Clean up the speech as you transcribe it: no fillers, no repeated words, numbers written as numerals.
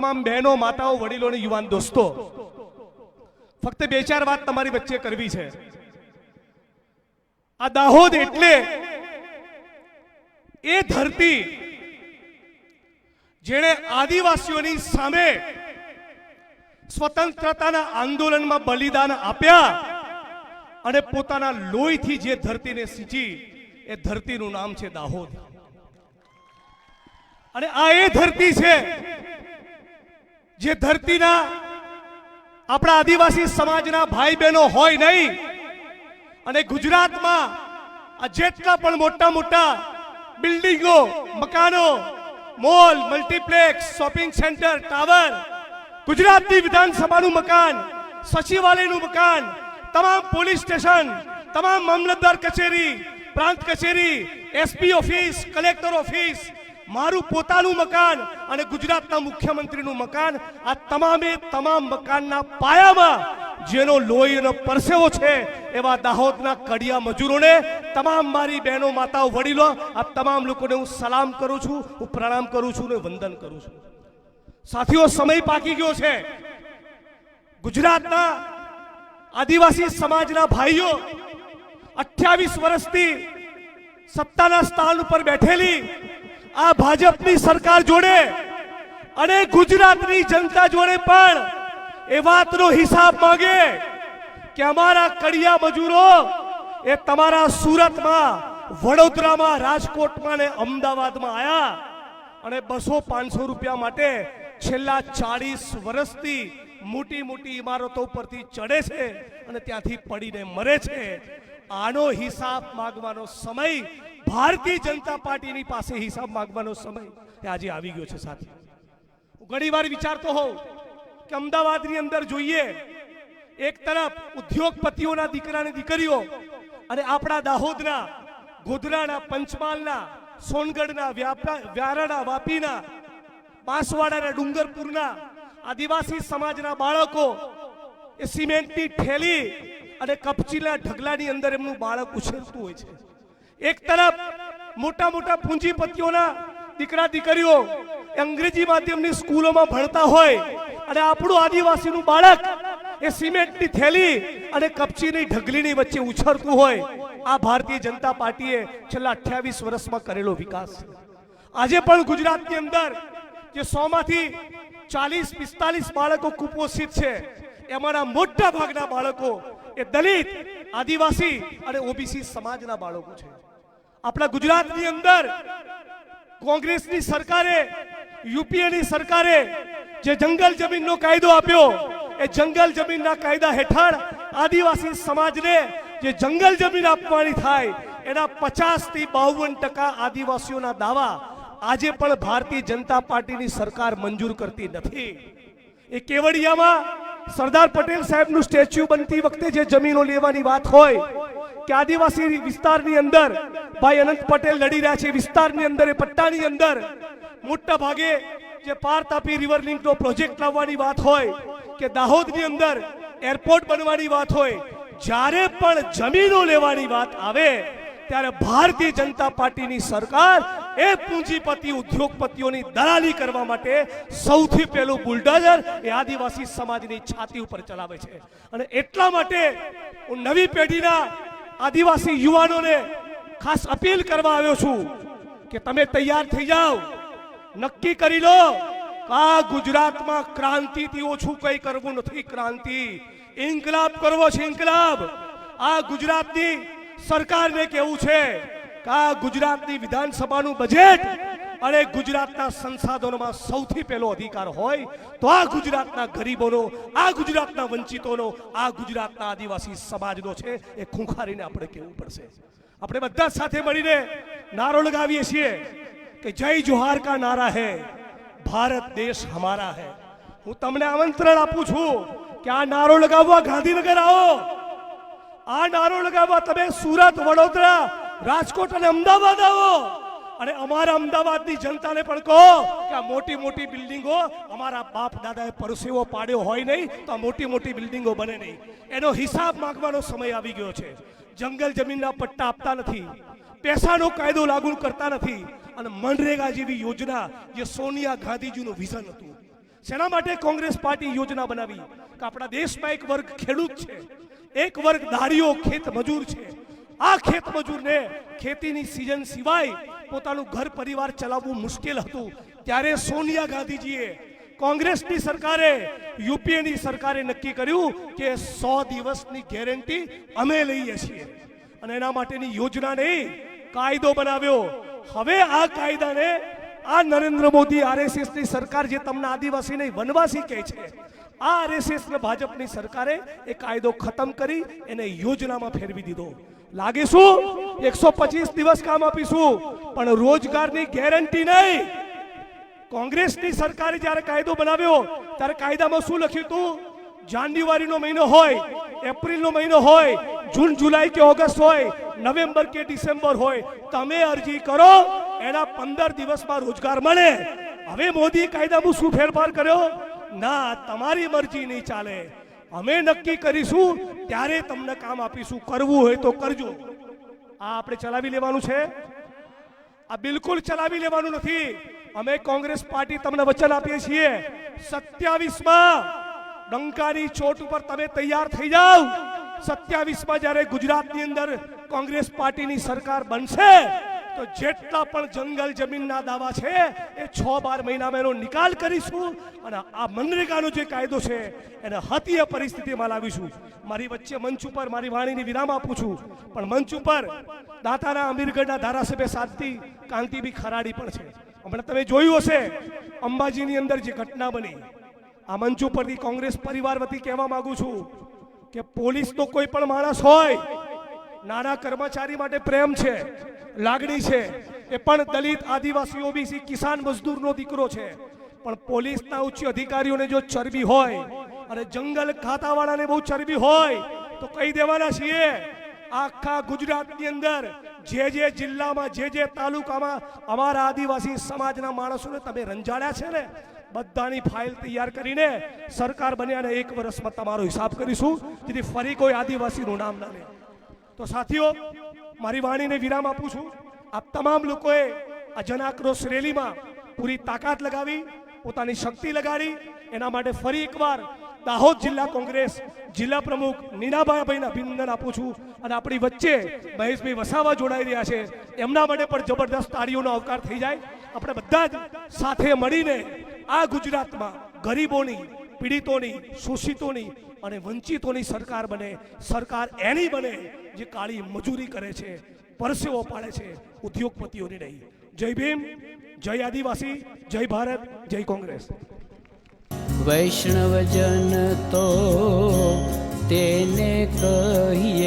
તમામ બહેનો, માતાઓ, વડીલો અને યુવાન દોસ્તો, ફક્ત બે ચાર વાત તમારી વચ્ચે કરવી છે. આ દાહોદ એટલે એ ધરતી જેણે આદિવાસીઓની સામે સ્વતંત્રતાના આંદોલનમાં બલિદાન આપ્યા અને પોતાના લોહીથી જે ધરતીને સિંચી, એ ધરતીનું નામ છે દાહોદ. અને આ એ ધરતી છે જે ધરતીના આપણા આદિવાસી સમાજના ભાઈ બહેનો હોય નહીં, અને ગુજરાતમાં આ જેટલા પણ મોટા મોટા બિલ્ડિંગો, મકાનો, mall, multiplex, shopping centre, tower, ગુજરાતની વિધાનસભાનું મકાન, સચિવાલયનું મકાન, તમામ પોલીસ સ્ટેશન, તમામ મામલતદાર કચેરી, પ્રાંત કચેરી, એસપી ઓફિસ, કલેક્ટર ઓફિસ, મારું પોતાનું મકાન અને ગુજરાતના મુખ્યમંત્રીનું મકાન, આ તમામે તમામ મકાનના પાયામાં જેનો લોહી અને પરસેવો છે એવા દાહોદના કડિયા મજૂરોને, તમામ મારી બહેનો, માતાઓ, વડીલો, આ તમામ લોકોને હું સલામ કરું છું, હું પ્રણામ કરું છું અને વંદન કરું છું. સાથીઓ, સમય પાકી ગયો છે. ગુજરાતના આદિવાસી સમાજના ભાઈઓ 28 વર્ષથી સત્તાના સ્થાન ઉપર બેઠેલી આ ભાજપની સરકાર જોડે અને ગુજરાતની જનતા જોડે પણ એ વાતનો હિસાબ માંગે કે અમારા કડિયા મજૂરો એ તમારા સુરતમાં, વડોદરામાં, રાજકોટમાં ને અમદાવાદમાં આયા અને 200-500 રૂપિયા માટે છેલ્લા 40 વર્ષથી મોટી મોટી ઇમારતો પરથી ચડે છે અને ત્યાંથી પડીને મરે છે. આનો હિસાબ માંગવાનો સમય, ભારતીય જનતા પાર્ટીની પાસે હિસાબ માંગવાનો સમય એ આજે આવી ગયો છે. સાથે હું ઘણી વાર વિચારતો હોઉં કે અમદાવાદની અંદર જોઈએ, એક તરફ ઉદ્યોગપતિઓના દીકરા અને દીકરીઓ અને આપણા દાહોદના, ગોધરાના, પંચમહાલના, સોનગઢના, વ્યારાના, વાપીના, બાંસવાડાના, ડુંગરપુરના આદિવાસી સમાજના બાળકો એ સિમેન્ટની થેલી અને કપચીના ઢગલાની અંદર એમનું બાળક ઉછેરતું હોય છે. એક તરફ મોટા મોટા પૂંજીપતિઓના દીકરા દીકરીઓ અંગ્રેજી માધ્યમની સ્કૂલોમાં ભણતા હોય અને આપણું આદિવાસીનું બાળક એ સિમેન્ટની થેલી અને કપચીની ઢગલીની વચ્ચે ઉછળતું હોય. આ ભારતીય જનતા પાર્ટીએ છેલ્લા 28 વર્ષમાં કરેલો વિકાસ છે. આજે પણ ગુજરાતની અંદર જે 100 માંથી 40-45 બાળકો કુપોષિત છે, એમાંના મોટા ભાગના બાળકો એ દલિત, આદિવાસી અને ઓબીસી સમાજના બાળકો છે. આપણા ગુજરાતની અંદર કોંગ્રેસની સરકારે, યુપીએની સરકારે જે જંગલ જમીનનો કાયદો આપ્યો, એ જંગલ જમીનના કાયદા હેઠળ આદિવાસી સમાજને જે જંગલ જમીન આપવાની થાય એના 50 થી 52% આદિવાસીઓના દાવા આજે પણ ભારતીય જનતા પાર્ટીની સરકાર મંજૂર કરતી નથી. એ કેવડિયામાં સરદાર પટેલ સાહેબનું સ્ટેચ્યુ બનતી વખતે જે જમીનો લેવાની વાત હોય કે આદિવાસી વિસ્તારની અંદર ભાઈ અનંત પટેલ લડી રહ્યા છે, વિસ્તારની અંદર, એ પટ્ટાની અંદર મોટા ભાગે જે પાર તાપી રિવર લિંકનો પ્રોજેક્ટ લાવવાની વાત હોય કે દાહોદની અંદર એરપોર્ટ બનવાની વાત હોય, જ્યારે પણ જમીનો લેવાની વાત આવે ત્યારે ભારતીય જનતા પાર્ટીની સરકાર એ પૂંજીપતિ, ઉદ્યોગપતિઓની દલાલી કરવા માટે સૌથી પહેલું બુલડોઝર એ આદિવાસી સમાજની છાતી ઉપર ચલાવે છે. અને એટલા માટે હું નવી પેઢીના આદિવાસી યુવાનોને ખાસ અપીલ કરવા આવ્યો છું કે તમે તૈયાર થઈ જાઓ, નક્કી કરી લો કે આ ગુજરાતમાં ક્રાંતિથી ઓછું કંઈ કરવું નથી. ક્રાંતિ, ઇન્કલાબ કરવો છે, ઇન્કલાબ. આ ગુજરાતની સરકારને કેવું છે કે આ ગુજરાતની વિધાનસભાનું બજેટ અને ગુજરાતના સંસાધનોમાં સૌથી પહેલો અધિકાર હોય તો આ ગુજરાતના ગરીબોનો, આ ગુજરાતના વંચિતોનો, આ ગુજરાતના આદિવાસી સમાજનો છે. એ ખૂંખારીને આપણે કહેવું પડશે. આપણે બધા સાથે મળીને નારો લગાવીએ છીએ કે જય જોહાર કા નારા હૈ, ભારત દેશ હમારા હૈ. હું તમને આમંત્રણ આપું છું કે આ નારો લગાવવા ગાંધીનગર આવો. આ નારો લગાવવા તમે સુરત, વડોદરા, રાજકોટ અને અમદાવાદ આવો અને અમારા અમદાવાદની જનતાને પણ કહો કે આ મોટી મોટી બિલ્ડિંગો અમારા બાપ દાદાએ પરસેવો પાડ્યો હોય નહીં તો આ મોટી મોટી બિલ્ડિંગો બને નહીં. એનો હિસાબ માંગવાનો સમય આવી ગયો છે. જંગલ જમીનના પટ્ટા આપતા નથી, પૈસાનો કાયદો લાગુ કરતા નથી અને મનરેગા જેવી યોજના જે સોનિયા ગાંધીજીનું વિઝન હતું, શેના માટે કોંગ્રેસ પાર્ટી યોજના બનાવી કે આપણા દેશમાં એક વર્ગ ખેડૂત છે, એક વર્ગ દાડીઓ ખેત મજૂર છે. આ ખેત મજૂરને ખેતીની સીઝન સિવાય પોતાનું ઘર પરિવાર ચલાવવું મુશ્કેલ હતું. ત્યારે સોનિયા ગાંધીજીએ, કોંગ્રેસની સરકારે, યુપીએની સરકારે નક્કી કર્યું કે 100 દિવસની ગેરંટી અમે લઈએ છીએ અને એના માટેની યોજના નહીં, કાયદો બનાવ્યો. હવે આ કાયદાને આ નરેન્દ્ર મોદી આરએસએસની સરકાર જે તમને આદિવાસીને વનવાસી કહે છે, આ આરએસએસ ને ભાજપની સરકારે એ કાયદો ખતમ કરી એને યોજનામાં ફેરવી દીધો. લાગે શું 125 દિવસ કામ આપીશું પણ રોજગારની ગેરંટી નહીં. કોંગ્રેસની સરકારે જ્યારે કાયદો બનાવ્યો ત્યારે કાયદામાં શું લખ્યું હતું? જાન્યુઆરીનો મહિનો હોય, એપ્રિલનો મહિનો હોય, જૂન જુલાઈ કે ઓગસ્ટ હોય, નવેમ્બર કે ડિસેમ્બર હોય, તમે અરજી કરો એના 15 દિવસમાં રોજગાર મળે. હવે મોદી કાયદામાં શું ફેરફાર કર્યો? ના, તમારી મરજી નહીં ચાલે, અમે નક્કી કરીશું ત્યારે તમને કામ આપીશું, કરવું હોય તો કરજો. આ આપણે ચલાવી લેવાનું છે? આ બિલકુલ ચલાવી લેવાનું નથી. અમે કોંગ્રેસ પાર્ટી તમને વચન આપીએ છીએ 27માં ડંકાની ચોટ ઉપર તમે તૈયાર થઈ જાઓ. 27માં જ્યારે ગુજરાતની અંદર કોંગ્રેસ પાર્ટીની સરકાર બનશે તો જેટલા પણ જંગલ જમીનના દાવા છે એ 6-12 મહિનામાં એનો નિકાલ કરીશું અને આ મનરેગાનો જે કાયદો છે એને હતીય પરિસ્થિતિમાં લાવીશું. મારી વચ્ચે મંચ ઉપર મારી વાણીની વિરામ આપું છું, પણ મંચ ઉપર દાતાના અમીરગઢના ધારાસભ્ય શાંતિ કાંતિભાઈ ખરાડી પણ છે. હમણાં તમે જોયું હશે અંબાજીની અંદર જે ઘટના બની. આ મંચ ઉપરથી કોંગ્રેસ પરિવાર વતી કહેવા માંગુ છું કે પોલીસનો કોઈ પણ માણસ હોય, નાના કર્મચારી માટે પ્રેમ છે, લાગણી છે, એ પણ દલિત, આદિવાસી, ઓબીસી, કિસાન, મજદૂરનો દીકરો છે. પણ પોલીસના ઉચ્ચ અધિકારીઓને જો ચરબી હોય અને જંગલ ખાતાવાળાને બહુ ચરબી હોય તો કહી દેવાના છીએ. આખા ગુજરાતની અંદર જે જિલ્લામાં, જે તાલુકામાં અમારા આદિવાસી સમાજના માણસોને તમે રંજાડ્યા છે ને, બધાની ફાઇલ તૈયાર કરીને સરકાર બન્યાને 1 વર્ષમાં તમારો હિસાબ કરીશું, જેથી ફરી કોઈ આદિવાસીનું નામ ના લે. તો સાથીઓ, મારી વાણીને વિરામ આપું છું. આપ તમામ લોકોએ આ જન આક્રોશ રેલીમાં પૂરી તાકાત લગાવી, પોતાની શક્તિ લગાડી. એના માટે ફરી એકવાર દાહોદ જિલ્લા કોંગ્રેસ જિલ્લા પ્રમુખ નીનાભાઈને અભિનંદન આપું છું. અને આપણી વચ્ચે મહેશભાઈ વસાવા જોડાઈ રહ્યા છે, એમના માટે પણ જબરદસ્ત તાળીઓનો આવકાર થઈ જાય. આપણે બધા જ સાથે મળીને આ ગુજરાતમાં ગરીબોની, પીડિતોની, શોષિતોની અને વંચિતોની સરકાર બને. સરકાર એની બને જે કાળી મજૂરી કરે છે, પરસેવો પાડે છે, ઉદ્યોગપતિઓની નહીં. જય ભીમ, જય આદિવાસી, જય ભારત, જય કોંગ્રેસ. વૈષ્ણવજન તો તેને કહીએ